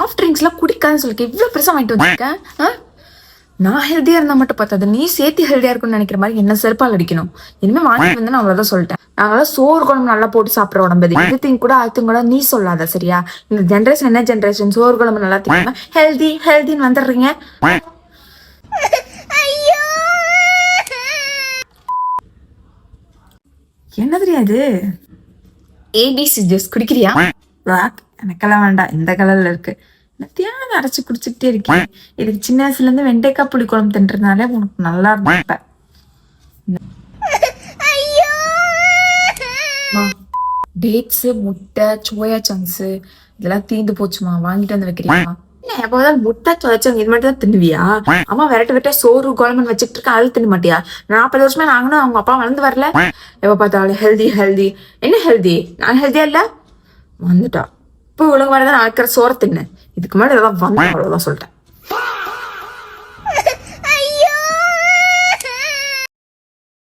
Soft ட்ரிங்க்ஸ்லாம் குடிக்காதுன்னு சொல்லிருக்கேன். இவ்வளவு பெருசா வாங்கிட்டு வந்திருக்கேன். நான் ஹெல்தியா இருந்தா மட்டும் பார்த்தாது, நீ சேர்த்து ஹெல்தியா இருக்கும்னு நினைக்கிற மாதிரி என்ன செருப்பால் அடிக்கணும். இனிமே வாங்கிட்டு வந்து நான் அவ்வளவுதான் சொல்லிட்டேன். நாங்களாம் சோறு குழம்பு நல்லா போட்டு சாப்பிட்ற உடம்பு. இதுத்தையும் கூட அதுவும் கூட நீ சொல்லாத சரியா? இந்த ஜென்ரேஷன் என்ன ஜென்ரேஷன், சோறு குழம்பு நல்லா திங்க ஹெல்தி ஹெல்தின்னு வந்துடுறீங்க. என்ன தெரியாது? ஏபிசி ஜூஸ் குடிக்கிறியா? எனக்கெல்லாம் வேண்டாம், இந்த கலர்ல இருக்கு. தியானம் அரைச்சு குடிச்சுக்கிட்டே இருக்கேன். இதுக்கு சின்ன வயசுல இருந்து வெண்டைக்காய் புளி குழம்பு தின்றதுனாலே உனக்கு நல்லா இருப்பேன். டேட்ஸ், முட்டை, சோயா சங்க்ஸ் இதெல்லாம் தீந்து போச்சுமா, வாங்கிட்டு வந்து வைக்கிறீங்களா? எப்போதான் முட்டை சோயாச்சங்க இது மட்டும் தான் தின்னுவியா? அம்மா விரட்ட சோறு குழம்புன்னு வச்சுட்டு இருக்கேன், அது தின்ன மாட்டியா? 40 வருஷமா நாங்களும் அவங்க அப்பா வளர்ந்து வரல. எப்ப பார்த்தாலும் ஹெல்தி ஹெல்தி. என்ன ஹெல்தி? நான் ஹெல்தியா இல்ல வந்துட்டா. இப்போ உலகம் வரதான் நான் வைக்கிற சோற தின்னு. இதுக்கு முன்னாடி இதெல்லாம் வந்து அவ்வளவுதான் சொல்லிட்டேன்.